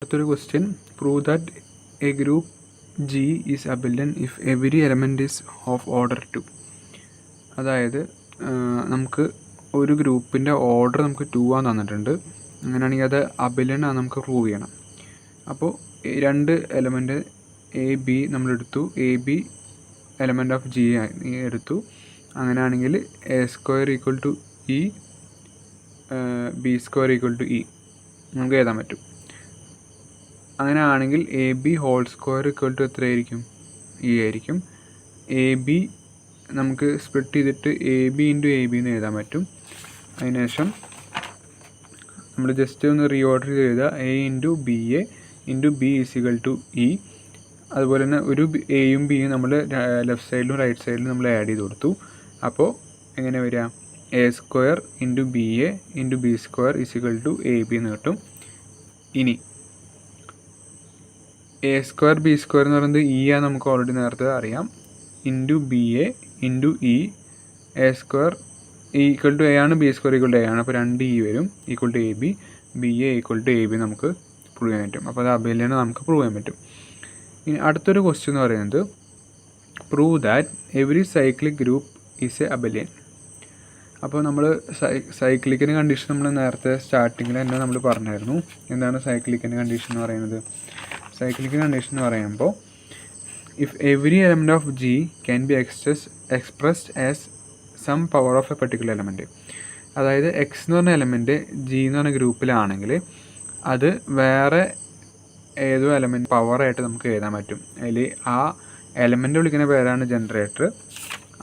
അടുത്തൊരു question, prove that A group G is abelian if every element is of order 2. അതായത് നമുക്ക് ഒരു ഗ്രൂപ്പിൻ്റെ ഓർഡർ നമുക്ക് 2 ആണെന്ന് തന്നിട്ടുണ്ട്. അങ്ങനെയാണെങ്കിൽ അത് അബിലിയൻ ആണ് നമുക്ക് പ്രൂവ് ചെയ്യണം. അപ്പോൾ രണ്ട് എലമെൻറ്റ് എ ബി നമ്മളെടുത്തു, A B element of G എടുത്തു. അങ്ങനെയാണെങ്കിൽ A square equal to E, B square equal to E നമുക്ക് എഴുതാൻ പറ്റും. അങ്ങനെയാണെങ്കിൽ A B whole square equal to എത്രയായിരിക്കും? ഇ ആയിരിക്കും. എ ബി നമുക്ക് സ്പ്ലിറ്റ് ചെയ്തിട്ട് A B into A B എന്ന് എഴുതാൻ പറ്റും. അതിനുശേഷം നമ്മൾ ജസ്റ്റ് ഒന്ന് റീഓർഡർ ചെയ്താൽ A into B A into B is equal to E. അതുപോലെ തന്നെ ഒരു എയും ബിയും നമ്മൾ ലെഫ്റ്റ് സൈഡിലും റൈറ്റ് സൈഡിലും നമ്മൾ ആഡ് ചെയ്ത് കൊടുത്തു. അപ്പോൾ എങ്ങനെ വരിക? A square into B A into b square is equal to A B എന്ന് കിട്ടും. ഇനി എ സ്ക്വയർ ബി സ്ക്വയർ എന്ന് പറയുന്നത് ഇ ആണ്, നമുക്ക് ഓൾറെഡി നേരത്തെ അറിയാം. Into B A into E, A square equal to A ആണ്, B square equal to A ആണ്. അപ്പോൾ 2 ഇ വരും, equal to A B. B A equal to A B നമുക്ക് പ്രൂവ് ചെയ്യാൻ പറ്റും. അപ്പോൾ അത് അബിലിയൻ നമുക്ക് പ്രൂവ് ചെയ്യാൻ പറ്റും. ഇനി അടുത്തൊരു ക്വസ്റ്റ്യൻ എന്ന് പറയുന്നത്, prove that every cyclic group is A abelian. അപ്പോൾ നമ്മൾ സൈക്ലിക്കിൻ്റെ കണ്ടീഷൻ നമ്മൾ നേരത്തെ സ്റ്റാർട്ടിങ്ങിൽ തന്നെ നമ്മൾ പറഞ്ഞായിരുന്നു. എന്താണ് സൈക്ലിക്കിൻ്റെ കണ്ടീഷൻ എന്ന് പറയുന്നത്? സൈക്ലിക് കണ്ടീഷൻ എന്ന് പറയുമ്പോൾ, if every element of G can be expressed as some power of a particular element. അതായത് എക്സ് എന്ന് പറഞ്ഞ എലമെൻറ്റ് ജി എന്ന് പറഞ്ഞ ഗ്രൂപ്പിലാണെങ്കിൽ അത് വേറെ ഏതോ എലമെൻറ്റ് പവറായിട്ട് നമുക്ക് എഴുതാൻ പറ്റും. അതിൽ ആ എലമെൻറ്റ് വിളിക്കുന്ന പേരാണ് ജനറേറ്റർ.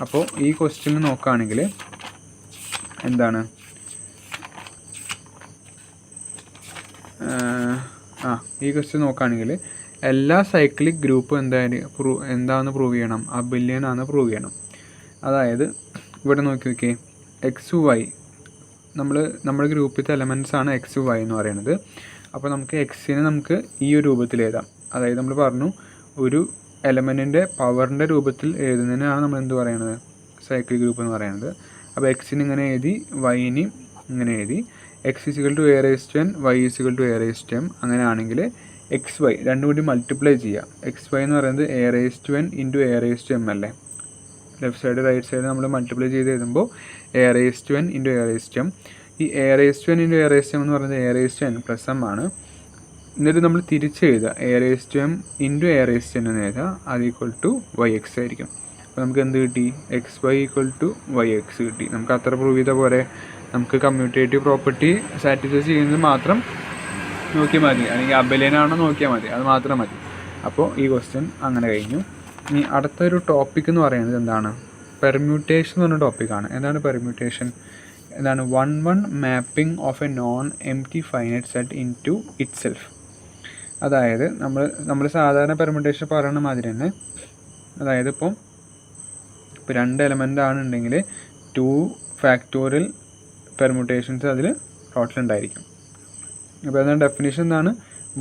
അപ്പോൾ ഈ ക്വസ്റ്റ്യൻ നോക്കുകയാണെങ്കിൽ എന്താണ്, ഈ ക്വസ്റ്റ്യൻ നോക്കുകയാണെങ്കിൽ എല്ലാ സൈക്ലിക് ഗ്രൂപ്പും എന്താണെന്ന് പ്രൂവ് ചെയ്യണം? അബിലിയൻ ആണ് പ്രൂവ് ചെയ്യണം. അതായത് ഇവിടെ നോക്കിയേ, എക്സ് വൈ നമ്മുടെ ഗ്രൂപ്പിലത്തെ എലമെൻറ്റ്സ് ആണ് എക്സ് വൈ എന്ന് പറയുന്നത്. അപ്പോൾ നമുക്ക് എക്സിനെ നമുക്ക് ഈ ഒരു രൂപത്തിൽ എഴുതാം. അതായത് നമ്മൾ പറഞ്ഞു, ഒരു എലമെൻറ്റിൻ്റെ പവറിൻ്റെ രൂപത്തിൽ എഴുതുന്നതിനാണ് നമ്മൾ എന്ത് പറയുന്നത്? സൈക്ലിക് ഗ്രൂപ്പ് എന്ന് പറയുന്നത്. അപ്പോൾ എക്സിന് ഇങ്ങനെ എഴുതി, വൈനും ഇങ്ങനെ എഴുതി. X is equal to A raise to N, Y is equal to A raise to M. അങ്ങനെയാണെങ്കിൽ എക്സ് വൈ രണ്ടും കൂടി മൾട്ടിപ്ലൈ ചെയ്യുക. എക്സ് വൈ എന്ന് പറയുന്നത് A raise to N into A raise to M അല്ലേ? ലെഫ്റ്റ് സൈഡ് റൈറ്റ് സൈഡ് നമ്മൾ multiply ചെയ്ത് എഴുതുമ്പോൾ A raise to N into A raise to M. ഈ A raise to N into A raise to M എന്ന് പറയുന്നത് A raise to n plus m ആണ്. എന്നിട്ട് നമ്മൾ തിരിച്ച് എഴുതുക, a raise to m into A raise to n എന്ന് എഴുതുക. അത് ഈക്വൽ ടു വൈ എക്സ് ആയിരിക്കും. അപ്പോൾ നമുക്ക് എന്ത് കിട്ടി? X y equal to y x കിട്ടി. നമുക്ക് അത്ര പ്രൂവ് ചെയ്ത പോലെ നമുക്ക് കമ്മ്യൂട്ടേറ്റീവ് പ്രോപ്പർട്ടി സാറ്റിസ്ഫൈ ചെയ്യുന്നത് മാത്രം നോക്കിയാൽ മതി, അല്ലെങ്കിൽ അബിലിയനാണോ നോക്കിയാൽ മതി, അത് മാത്രം മതി. അപ്പോൾ ഈ ക്വസ്റ്റ്യൻ അങ്ങനെ കഴിഞ്ഞു. ഇനി അടുത്തൊരു ടോപ്പിക് എന്ന് പറയുന്നത് എന്താണ്? പെർമ്യൂട്ടേഷൻ എന്ന് പറഞ്ഞ ടോപ്പിക്കാണ്. എന്താണ് പെർമ്യൂട്ടേഷൻ? എന്താണ്? 1-1 mapping of a non empty finite set into itself. അതായത് നമ്മൾ സാധാരണ പെർമ്യൂട്ടേഷൻ പറയുന്ന മാതിരി തന്നെ, അതായത് ഇപ്പോൾ 2 എലമെൻ്റ് ആണെന്നുണ്ടെങ്കിൽ 2 ഫാക്ടോറിയൽ പെർമ്യൂട്ടേഷൻസ് അതിൽ ടോട്ടൽ ഉണ്ടായിരിക്കും. അപ്പോൾ അതിൻ്റെ ഡെഫിനേഷൻ എന്താണ്?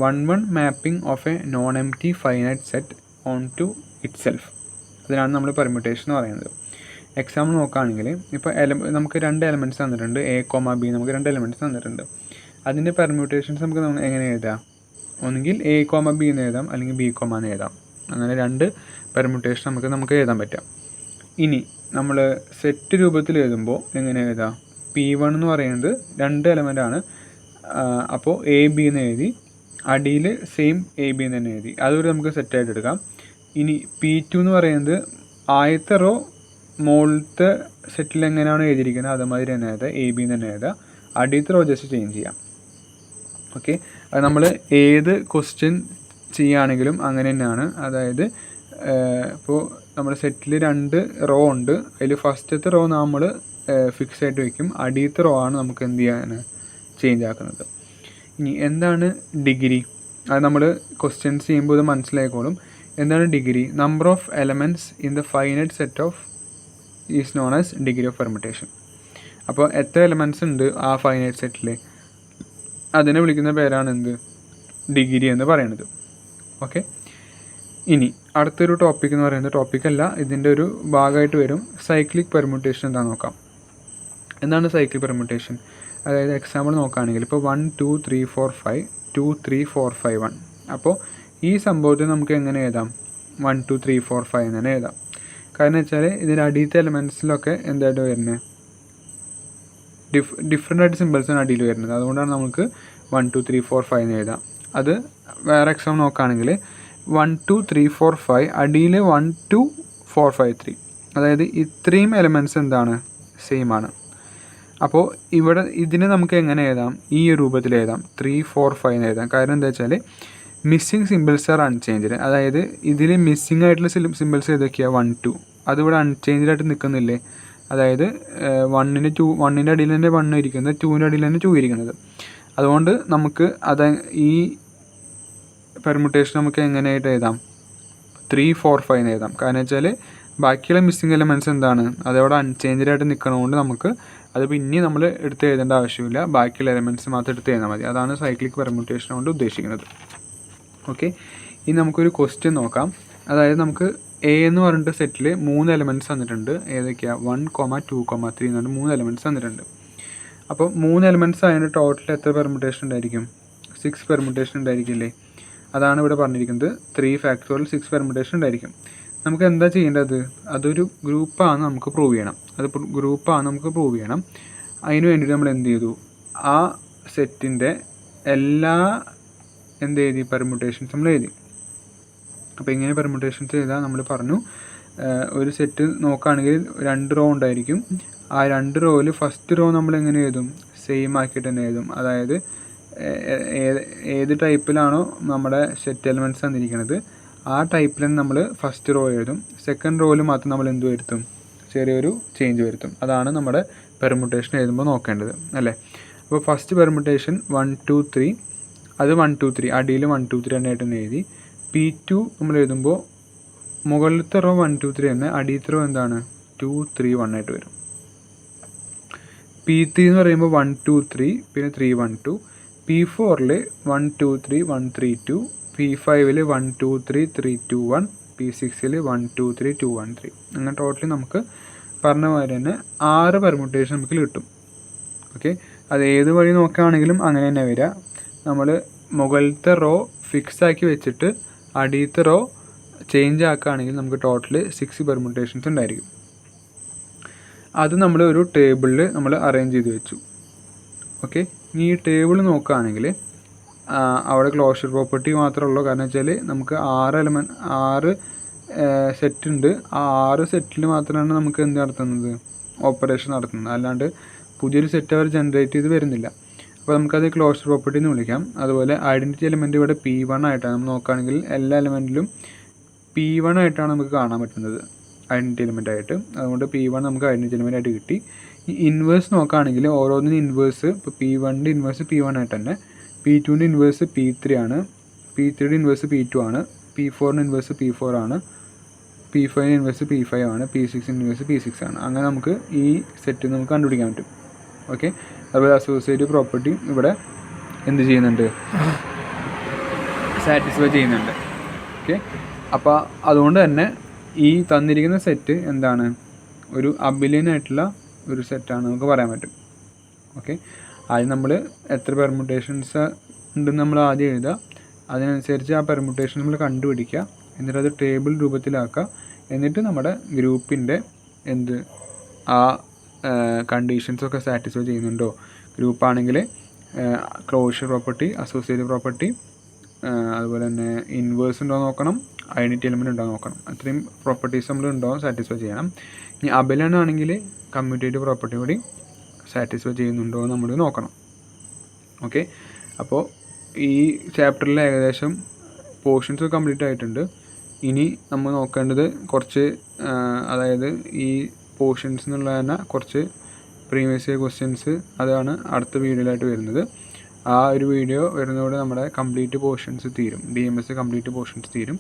1-1 mapping of a non empty finite set onto itself. അതിനാണ് നമ്മൾ പെർമ്യൂട്ടേഷൻ എന്ന് പറയുന്നത്. എക്സാമ്പിൾ നോക്കുകയാണെങ്കിൽ, ഇപ്പോൾ നമുക്ക് 2 എലമെൻറ്റ്സ് തന്നിട്ടുണ്ട്, എ കോമ ബി. നമുക്ക് 2 എലമെൻറ്റ്സ് തന്നിട്ടുണ്ട്. അതിൻ്റെ പെർമ്യൂട്ടേഷൻസ് നമുക്ക് എങ്ങനെ എഴുതാം? ഒന്നുകിൽ എ കോമ ബി എന്ന് എഴുതാം, അല്ലെങ്കിൽ ബി കോമ എന്ന് എഴുതാം. അങ്ങനെ 2 പെർമ്യൂട്ടേഷൻ നമുക്ക് എഴുതാൻ പറ്റാം. ഇനി നമ്മൾ സെറ്റ് രൂപത്തിൽ എഴുതുമ്പോൾ എങ്ങനെ എഴുതാം? P1 എന്ന് പറയുന്നത് 2 എലമെൻ്റ് ആണ്. അപ്പോൾ എ ബി എന്ന് എഴുതി, അടിയിൽ സെയിം എ ബി എന്ന് തന്നെ എഴുതി. അതൊരു നമുക്ക് സെറ്റായിട്ട് എടുക്കാം. ഇനി P2 എന്ന് പറയുന്നത് ആദ്യത്തെ റോ മുകളിലത്തെ സെറ്റിൽ എങ്ങനെയാണ് എഴുതിയിരിക്കുന്നത് അതുമാതിരി തന്നെ എഴുതുക, എ ബി എന്ന് തന്നെ എഴുതുക. അടിയത്തെ റോ ജസ്റ്റ് ചേഞ്ച് ചെയ്യാം. ഓക്കെ, അത് നമ്മൾ ഏത് ക്വസ്റ്റ്യൻ ചെയ്യുകയാണെങ്കിലും അങ്ങനെ തന്നെയാണ്. അതായത് ഇപ്പോൾ നമ്മുടെ സെറ്റിൽ 2 റോ ഉണ്ട്. അതിൽ ഫസ്റ്റത്തെ റോ നമ്മൾ ഫിക്സ് ആയിട്ട് വയ്ക്കും. അടിയത്തെ റോ ആണ് നമുക്ക് എന്ത് ചെയ്യാൻ ചേഞ്ച് ആക്കുന്നത്. ഇനി എന്താണ് ഡിഗ്രി? അത് നമ്മൾ ക്വസ്റ്റ്യൻസ് ചെയ്യുമ്പോൾ ഇത് മനസ്സിലായിക്കോളും. എന്താണ് degree? Number of elements in the finite set of is known as degree of permutation. അപ്പോൾ എത്ര എലമെൻറ്റ്സ് ഉണ്ട് ആ ഫൈനൈറ്റ് സെറ്റിൽ, അതിനെ വിളിക്കുന്ന പേരാണ് എന്ത്? ഡിഗ്രി എന്ന് പറയുന്നത്. ഓക്കെ, ഇനി അടുത്തൊരു ടോപ്പിക് എന്ന് പറയുന്നത്, ടോപ്പിക്കല്ല ഇതിൻ്റെ ഒരു ഭാഗമായിട്ട് വരും, സൈക്ലിക് പെർമ്യൂട്ടേഷൻ എന്താണെന്ന് നോക്കാം. എന്താണ് സൈക്ലിക് പെർമ്യൂട്ടേഷൻ? അതായത് എക്സാമ്പിൾ നോക്കുകയാണെങ്കിൽ ഇപ്പോൾ 1 2 3 4 5 2 3 4 5 1. അപ്പോൾ ഈ സംഭവത്തിൽ നമുക്ക് എങ്ങനെ എഴുതാം? 1 2 3 4 5 എന്ന് തന്നെ എഴുതാം. കാരണം വെച്ചാൽ ഇതിൻ്റെ അടിയത്തെ എലമെൻറ്റ്സിലൊക്കെ എന്തായിട്ട് വരുന്നത് ഡിഫറെൻ്റ് ആയിട്ട് സിമ്പിൾസാണ് അടിയിൽ വരുന്നത്. അതുകൊണ്ടാണ് നമുക്ക് 1 2 3 4 5 എന്ന് എഴുതാം. അത് വേറെ എക്സാം നോക്കുകയാണെങ്കിൽ 1 2 3 4 5 അടിയിൽ 1 2 4 5 3, അതായത് ഇത്രയും എലമെൻറ്റ്സ് എന്താണ് സെയിം ആണ്. അപ്പോൾ ഇവിടെ ഇതിന് നമുക്ക് എങ്ങനെ എഴുതാം? ഈ രൂപത്തിൽ എഴുതാം, 3 4 5 എന്ന് എഴുതാം. കാരണം എന്താ വെച്ചാൽ മിസ്സിങ് സിമ്പിൾസ് ആർ അൺചേഞ്ച്ഡ്. അതായത് ഇതിൽ മിസ്സിങ് ആയിട്ടുള്ള സിമ്പിൾസ് ഏതൊക്കെയാണ്? 1 2 അതിവിടെ അൺചേഞ്ച്ഡ് ആയിട്ട് നിൽക്കുന്നില്ലേ? അതായത് 1ൻ്റെ അടിയിൽ തന്നെ 1 ഇരിക്കുന്നത്, 2ൻ്റെ അടിയിൽ തന്നെ 2 ഇരിക്കുന്നത്. അതുകൊണ്ട് നമുക്ക് ഈ പെർമുട്ടേഷൻ നമുക്ക് എങ്ങനെയായിട്ട് എഴുതാം? 3 4 5 എന്ന് എഴുതാം. കാരണം വെച്ചാൽ ബാക്കിയുള്ള മിസ്സിങ് എലമെൻറ്റ്സ് എന്താണ്? അതവിടെ അൺചേഞ്ച്ഡ് ആയിട്ട് നിൽക്കണതുകൊണ്ട് നമുക്ക് അത് പിന്നെ നമ്മൾ എടുത്ത് എഴുതേണ്ട ആവശ്യമില്ല, ബാക്കിയുള്ള എലമെൻറ്റ്സ് മാത്രം എടുത്ത് എഴുതാൽ മതി. അതാണ് സൈക്ലിക് പെർമുട്ടേഷൻ കൊണ്ട് ഉദ്ദേശിക്കുന്നത്. ഓക്കെ, ഇനി നമുക്കൊരു ക്വസ്റ്റ്യൻ നോക്കാം. അതായത് നമുക്ക് എ എന്ന് പറഞ്ഞിട്ട് സെറ്റിൽ 3 എലമെൻറ്റ്സ് തന്നിട്ടുണ്ട്. ഏതൊക്കെയാണ്? 1 2 3 എന്ന് പറഞ്ഞിട്ട് 3 എലമെൻറ്റ്സ് തന്നിട്ടുണ്ട്. അപ്പോൾ 3 എലമെൻറ്റ്സ് അതിൻ്റെ ടോട്ടൽ എത്ര പെർമുട്ടേഷൻ ഉണ്ടായിരിക്കും? 6 പെർമുട്ടേഷൻ ഉണ്ടായിരിക്കില്ലേ? അതാണ് ഇവിടെ പറഞ്ഞിരിക്കുന്നത്. 3 ഫാക്ടോറിയൽ 6 പെർമുട്ടേഷൻ ഉണ്ടായിരിക്കും. നമുക്ക് എന്താ ചെയ്യേണ്ടത്? അതൊരു ഗ്രൂപ്പാണ് നമുക്ക് പ്രൂവ് ചെയ്യണം. അതിന് വേണ്ടിയിട്ട് നമ്മൾ എന്ത് ചെയ്തു? ആ സെറ്റിൻ്റെ എല്ലാ പെർമുട്ടേഷൻസ് നമ്മൾ എഴുതി. അപ്പോൾ ഇങ്ങനെ പെർമുട്ടേഷൻസ് ചെയ്താൽ നമ്മൾ പറഞ്ഞു, ഒരു സെറ്റ് നോക്കുകയാണെങ്കിൽ 2 റോ ഉണ്ടായിരിക്കും. ആ 2 റോയിൽ ഫസ്റ്റ് റോ നമ്മൾ എങ്ങനെ എഴുതും? സെയിം ആക്കിയിട്ട് തന്നെ എഴുതും. അതായത് ഏത് ടൈപ്പിലാണോ നമ്മുടെ സെറ്റ് എലമെൻറ്റ്സ് തന്നിരിക്കുന്നത് ആ ടൈപ്പിൽ തന്നെ നമ്മൾ ഫസ്റ്റ് റോ എഴുതും. സെക്കൻഡ് റോയിൽ മാത്രം നമ്മൾ എന്ത് വരുത്തും? ചെറിയൊരു ചേഞ്ച് വരുത്തും. അതാണ് നമ്മുടെ പെർമുട്ടേഷൻ എഴുതുമ്പോൾ നോക്കേണ്ടത്, അല്ലേ? അപ്പോൾ ഫസ്റ്റ് പെർമുട്ടേഷൻ 1 2 3, അത് 1 2 3 അടിയിൽ 1 2 3 ആയിട്ട് തന്നെ എഴുതി. P2 നമ്മൾ എഴുതുമ്പോൾ മുകളിലത്തെ റോ 1 2 3 തന്നെ, അടിയത്തെ റോ എന്താണ്? 2 3 1 ആയിട്ട് വരും. P3 എന്ന് പറയുമ്പോൾ 1 2 3 പിന്നെ 3 1 2. P4ൽ 1 2 3 1 3 2. P5ൽ 1 2 3 3 2 1. P6ൽ 1 2 3 2 1 3. അങ്ങനെ ടോട്ടലി നമുക്ക് പറഞ്ഞ മാതിരി തന്നെ 6 പെർമുട്ടേഷൻ നമുക്ക് കിട്ടും. ഓക്കെ, അത് ഏത് വഴി നോക്കുകയാണെങ്കിലും അങ്ങനെ തന്നെ വരിക. നമ്മൾ മുകളിലത്തെ റോ ഫിക്സ് ആക്കി വെച്ചിട്ട് അടിയത്തെ റോ ചേഞ്ച് ആക്കുകയാണെങ്കിൽ നമുക്ക് ടോട്ടൽ 6 പെർമുട്ടേഷൻസ് ഉണ്ടായിരിക്കും. അത് നമ്മൾ ഒരു ടേബിളിൽ നമ്മൾ അറേഞ്ച് ചെയ്ത് വെച്ചു. ഓക്കെ, ഇനി ഈ ടേബിൾ നോക്കുകയാണെങ്കിൽ അവിടെ ക്ലോഷർ പ്രോപ്പർട്ടി മാത്രമേ ഉള്ളൂ. കാരണം വെച്ചാൽ നമുക്ക് 6 സെറ്റ് ഉണ്ട്. ആ 6 സെറ്റിൽ മാത്രമാണ് നമുക്ക് എന്ത് നടത്തുന്നത്? ഓപ്പറേഷൻ നടത്തുന്നത്. അല്ലാണ്ട് പുതിയൊരു സെറ്റ് അവർ ജനറേറ്റ് ചെയ്ത് വരുന്നില്ല. അപ്പോൾ നമുക്കത് ക്ലോഷർ പ്രോപ്പർട്ടി എന്ന് വിളിക്കാം. അതുപോലെ ഐഡൻറ്റിറ്റി എലിമെൻറ്റ് ഇവിടെ P1 ആയിട്ടാണ് നമ്മൾ നോക്കുകയാണെങ്കിൽ എല്ലാ എലിമെൻറ്റിലും P1 ആയിട്ടാണ് നമുക്ക് കാണാൻ പറ്റുന്നത് ഐഡൻറ്റിറ്റി എലിമെൻ്റ് ആയിട്ട്. അതുകൊണ്ട് P1 നമുക്ക് ഐഡൻറ്റിറ്റി എലിമെൻ്റ് ആയിട്ട് കിട്ടി. ഈ ഇൻവേഴ്സ് നോക്കുകയാണെങ്കിൽ ഓരോന്നിനും ഇൻവേഴ്സ്, ഇപ്പോൾ P1ൻ്റെ ഇൻവേഴ്സ് P1 ആയിട്ട് തന്നെ, P2ൻ്റെ ഇൻവേഴ്സ് P3 ആണ്, P3യുടെ ഇൻവേഴ്സ് P2 ആണ്, P4ൻ്റെ ഇൻവേഴ്സ് P4 ആണ്, P5ൻ്റെ ഇൻവേഴ്സ് P5 ആണ്, P6ൻ്റെ ഇൻവേഴ്സ് P6 ആണ്. അങ്ങനെ നമുക്ക് ഈ സെറ്റ് നമുക്ക് കണ്ടുപിടിക്കാൻ പറ്റും. ഓക്കെ, അതുപോലെ അസോസിയേറ്റീവ് പ്രോപ്പർട്ടി ഇവിടെ എന്ത് ചെയ്യുന്നുണ്ട്? സാറ്റിസ്ഫൈ ചെയ്യുന്നുണ്ട്. ഓക്കെ, അപ്പോൾ അതുകൊണ്ട് തന്നെ ഈ തന്നിരിക്കുന്ന സെറ്റ് എന്താണ്? ഒരു അബിലിയനായിട്ടുള്ള ഒരു സെറ്റാണ് നമുക്ക് പറയാൻ പറ്റും. ഓക്കെ, ആദ്യം നമ്മൾ എത്ര പെർമുട്ടേഷൻസ് ഉണ്ടെന്ന് നമ്മൾ ആദ്യം എഴുതുക. അതിനനുസരിച്ച് ആ പെർമുട്ടേഷൻ നമ്മൾ കണ്ടുപിടിക്കുക. എന്നിട്ട് അത് ടേബിൾ രൂപത്തിലാക്കുക. എന്നിട്ട് നമ്മുടെ ഗ്രൂപ്പിൻ്റെ ആ കണ്ടീഷൻസൊക്കെ സാറ്റിസ്ഫൈ ചെയ്യുന്നുണ്ടോ? ഗ്രൂപ്പാണെങ്കിൽ ക്ലോഷർ പ്രോപ്പർട്ടി, അസോസിയേറ്റീവ് പ്രോപ്പർട്ടി, അതുപോലെ തന്നെ ഇൻവേഴ്സ് ഉണ്ടോ നോക്കണം, ഐഡൻറ്റിറ്റി എലിമെൻറ്റ് ഉണ്ടോ നോക്കണം. അത്രയും പ്രോപ്പർട്ടീസ് നമ്മൾ ഉണ്ടോ സാറ്റിസ്ഫൈ ചെയ്യണം. ഇനി അബിലനാണെങ്കിൽ കമ്മ്യൂട്ടേറ്റീവ് പ്രോപ്പർട്ടി കൂടി സാറ്റിസ്ഫൈ ചെയ്യുന്നുണ്ടോ എന്ന് നമ്മൾ നോക്കണം. ഓക്കെ, അപ്പോൾ ഈ ചാപ്റ്ററിൽ ഏകദേശം പോർഷൻസ് കംപ്ലീറ്റ് ആയിട്ടുണ്ട്. ഇനി നമ്മൾ നോക്കേണ്ടത് കുറച്ച്, അതായത് ഈ പോർഷൻസ് എന്നുള്ള തന്നെ കുറച്ച് പ്രീവിയസ് ഇയർ ക്വസ്റ്റ്യൻസ്, അതാണ് അടുത്ത വീഡിയോയിലായിട്ട് വരുന്നത്. ആ ഒരു വീഡിയോ വരുന്നതോടെ നമ്മുടെ കംപ്ലീറ്റ് പോർഷൻസ് തീരും, DMS കംപ്ലീറ്റ് പോർഷൻസ് തീരും.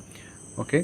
ഓക്കെ.